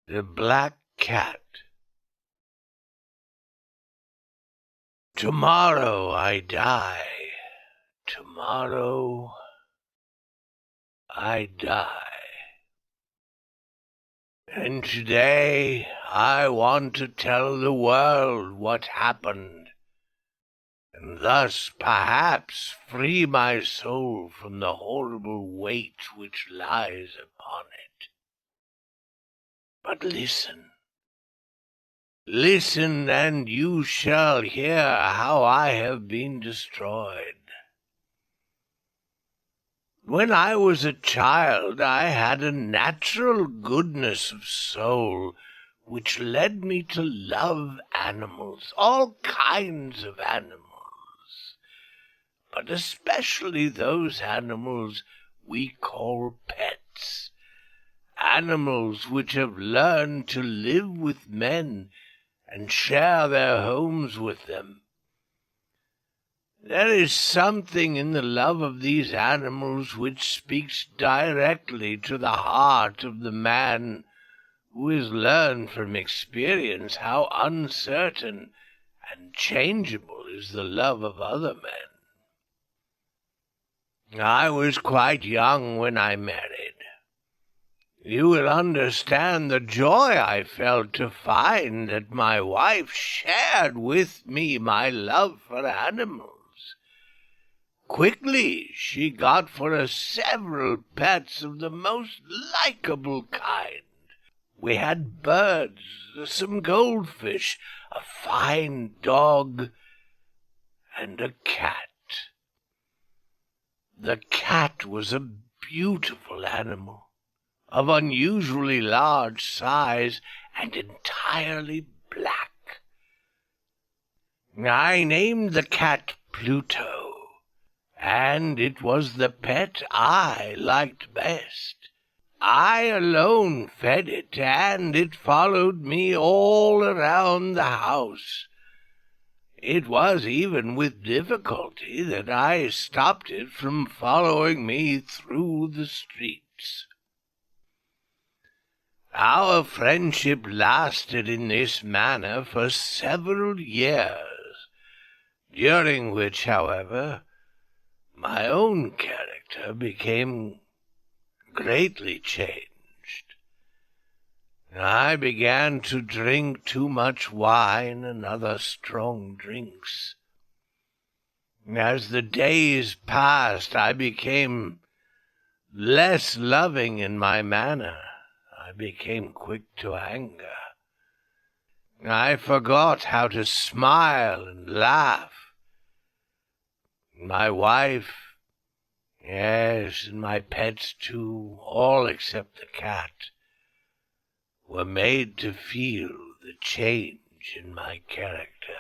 The Black Cat. Tomorrow I die. Tomorrow I die. And today I want to tell the world what happened, and thus perhaps free my soul from the horrible weight which lies upon it. But listen, listen, and you shall hear how I have been destroyed. When I was a child, I had a natural goodness of soul which led me to love animals, all kinds of animals, but especially those animals we call pets, animals which have learned to live with men and share their homes with them. There is something in the love of these animals which speaks directly to the heart of the man who has learned from experience how uncertain and changeable is the love of other men. I was quite young when I married. You will understand the joy I felt to find that my wife shared with me my love for animals. Quickly she got for us several pets of the most likable kind. We had birds, some goldfish, a fine dog, and a cat. The cat was a beautiful animal, of unusually large size and entirely black. I named the cat Pluto, and it was the pet I liked best. I alone fed it, and it followed me all around the house. It was even with difficulty that I stopped it from following me through the streets. Our friendship lasted in this manner for several years, during which, however, my own character became greatly changed. I began to drink too much wine and other strong drinks. As the days passed, I became less loving in my manner. I became quick to anger. I forgot how to smile and laugh. My wife, yes, and my pets too, all except the cat, were made to feel the change in my character.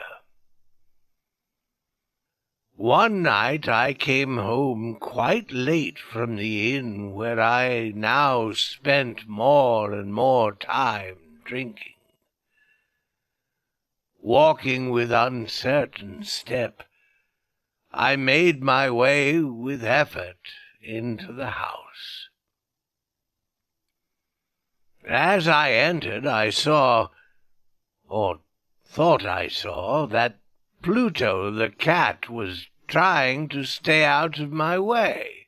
One night I came home quite late from the inn where I now spent more and more time drinking. Walking with uncertain step, I made my way with effort into the house. As I entered, I saw, or thought I saw, that Pluto the cat was trying to stay out of my way,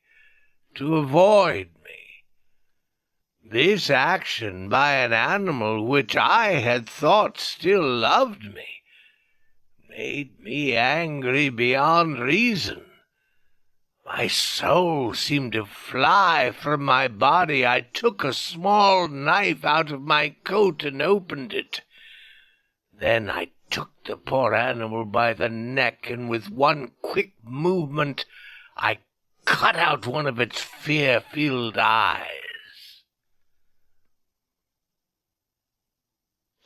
to avoid me. This action by an animal which I had thought still loved me made me angry beyond reason. My soul seemed to fly from my body. I took a small knife out of my coat and opened it. Then I took the poor animal by the neck, and with one quick movement I cut out one of its fear-filled eyes.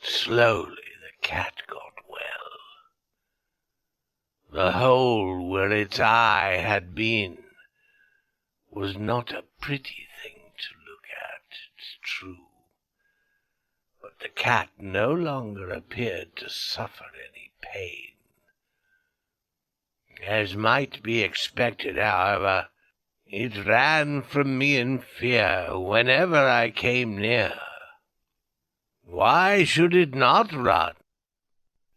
Slowly the cat got well. The hole where its eye had been was not a pretty thing to look at, it's true, but the cat no longer appeared to suffer any pain. As might be expected, however, it ran from me in fear whenever I came near. Why should it not run?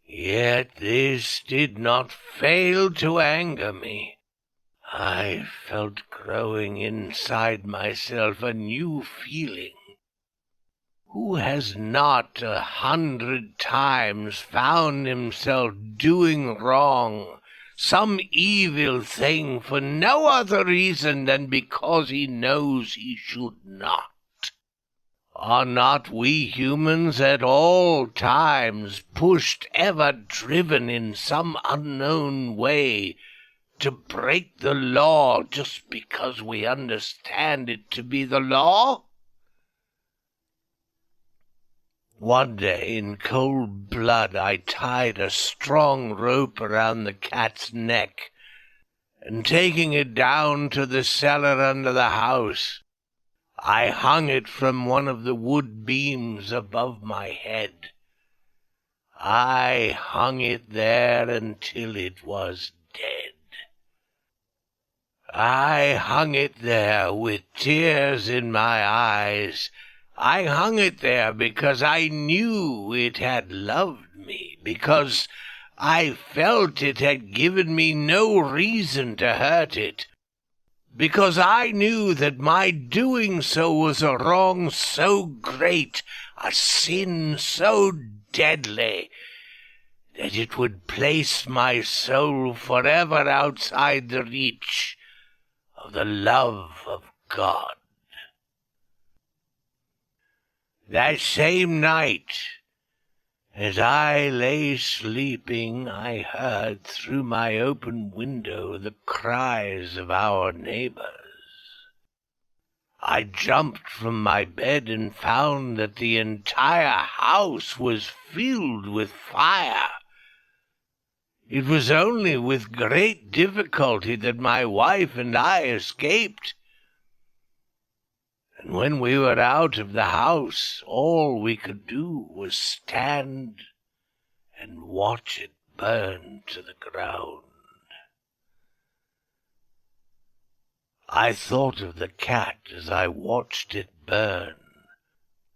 Yet this did not fail to anger me. I felt growing inside myself a new feeling. Who has not 100 times found himself doing wrong, some evil thing, for no other reason than because he knows he should not? Are not we humans at all times pushed, ever driven in some unknown way, to break the law just because we understand it to be the law? One day, in cold blood, I tied a strong rope around the cat's neck, and taking it down to the cellar under the house, I hung it from one of the wood beams above my head. I hung it there until it was dead. I hung it there with tears in my eyes. I hung it there because I knew it had loved me, because I felt it had given me no reason to hurt it, because I knew that my doing so was a wrong so great, a sin so deadly, that it would place my soul forever outside the reach of the love of God. That same night, as I lay sleeping, I heard through my open window the cries of our neighbors. I jumped from my bed and found that the entire house was filled with fire. It was only with great difficulty that my wife and I escaped. And when we were out of the house, all we could do was stand and watch it burn to the ground. I thought of the cat as I watched it burn,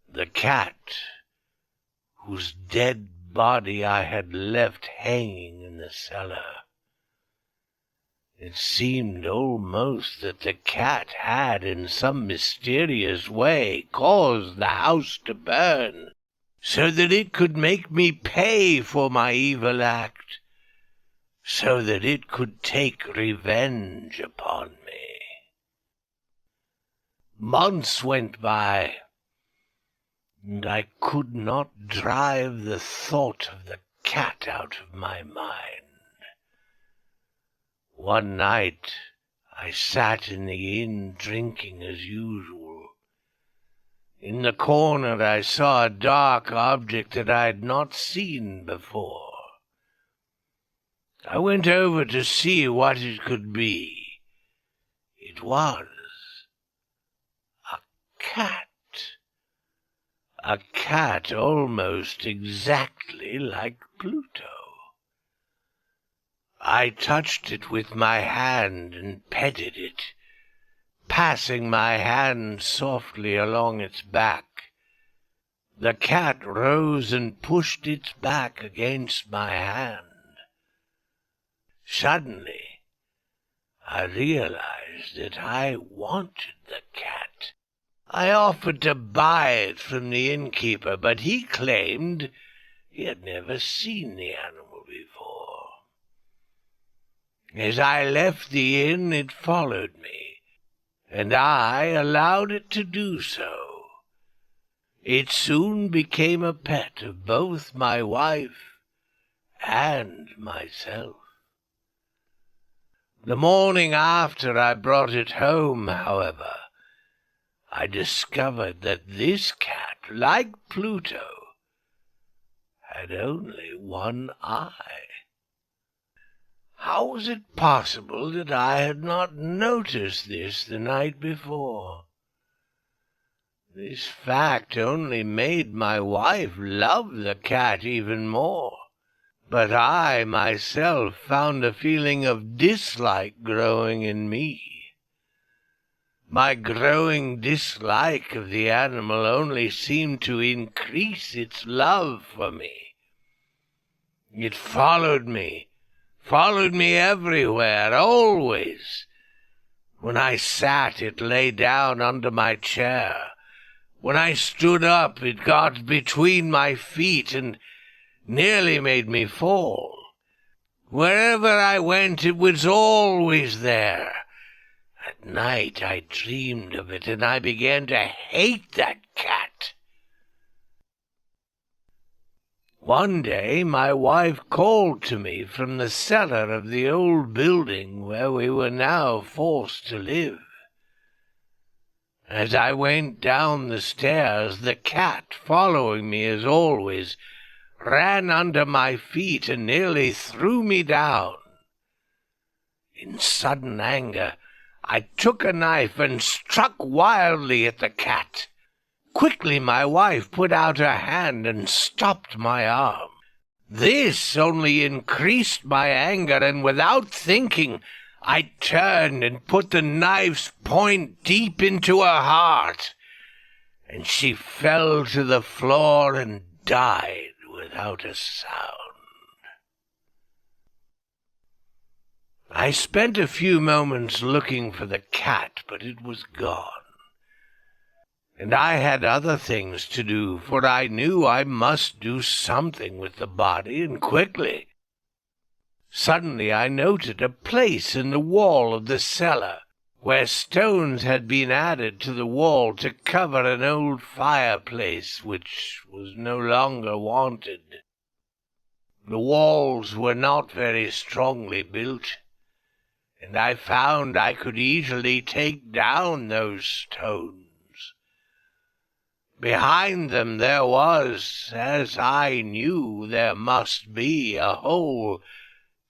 the cat whose dead body I had left hanging in the cellar. It seemed almost that the cat had, in some mysterious way, caused the house to burn, so that it could make me pay for my evil act, so that it could take revenge upon me. Months went by, and I could not drive the thought of the cat out of my mind. One night I sat in the inn drinking as usual. In the corner I saw a dark object that I had not seen before. I went over to see what it could be. It was a cat. A cat almost exactly like Pluto. I touched it with my hand and petted it, passing my hand softly along its back. The cat rose and pushed its back against my hand. Suddenly, I realized that I wanted the cat. I offered to buy it from the innkeeper, but he claimed he had never seen the animal before. As I left the inn, it followed me, and I allowed it to do so. It soon became a pet of both my wife and myself. The morning after I brought it home, however, I discovered that this cat, like Pluto, had only one eye. How was it possible that I had not noticed this the night before? This fact only made my wife love the cat even more, but I myself found a feeling of dislike growing in me. My growing dislike of the animal only seemed to increase its love for me. It followed me everywhere, always. When I sat, it lay down under my chair. When I stood up, it got between my feet and nearly made me fall. Wherever I went, it was always there. At night I dreamed of it, and I began to hate that cat. One day my wife called to me from the cellar of the old building where we were now forced to live. As I went down the stairs, the cat, following me as always, ran under my feet and nearly threw me down. In sudden anger, I took a knife and struck wildly at the cat. Quickly my wife put out her hand and stopped my arm. This only increased my anger, and without thinking, I turned and put the knife's point deep into her heart, and she fell to the floor and died without a sound. I spent a few moments looking for the cat, but it was gone. And I had other things to do, for I knew I must do something with the body, and quickly. Suddenly I noted a place in the wall of the cellar, where stones had been added to the wall to cover an old fireplace which was no longer wanted. The walls were not very strongly built, and I found I could easily take down those stones. Behind them there was, as I knew there must be, a hole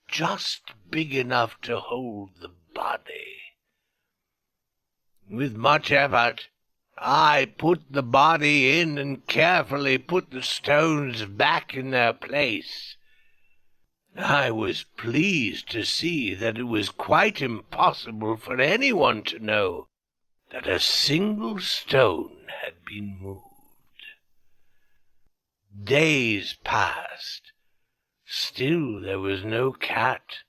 just big enough to hold the body. With much effort, I put the body in and carefully put the stones back in their place. I was pleased to see that it was quite impossible for anyone to know that a single stone had been moved. Days passed. Still there was no cat.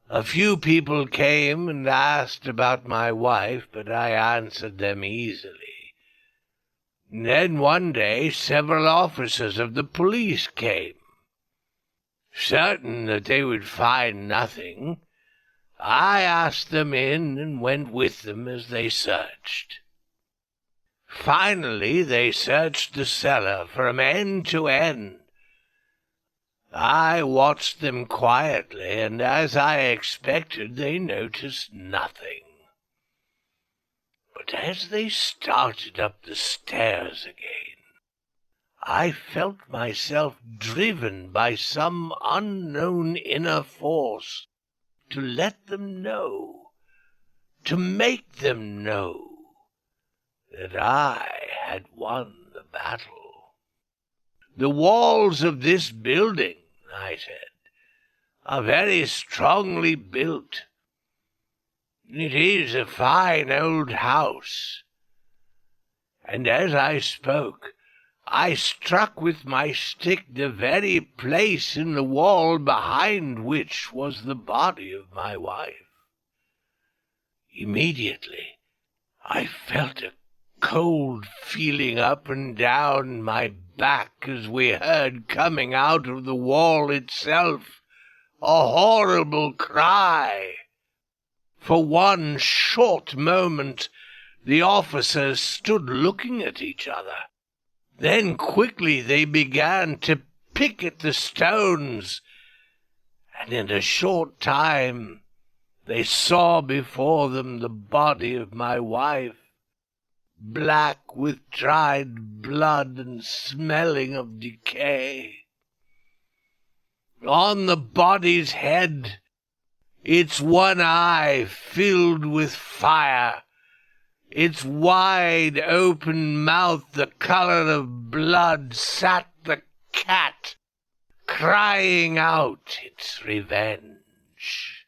A few people came and asked about my wife, but I answered them easily. Then one day several officers of the police came. Certain that they would find nothing, I asked them in and went with them as they searched. Finally they searched the cellar from end to end. I watched them quietly, and as I expected, they noticed nothing. But as they started up the stairs again, I felt myself driven by some unknown inner force to let them know, to make them know, that I had won the battle. The walls of this building, I said, are very strongly built. It is a fine old house. And as I spoke, I struck with my stick the very place in the wall behind which was the body of my wife. Immediately I felt a cold feeling up and down my back as we heard coming out of the wall itself a horrible cry. For one short moment the officers stood looking at each other. Then quickly they began to pick at the stones, and in a short time they saw before them the body of my wife, black with dried blood and smelling of decay. On the body's head, its one eye filled with fire, its wide open mouth the color of blood, sat the cat, crying out its revenge.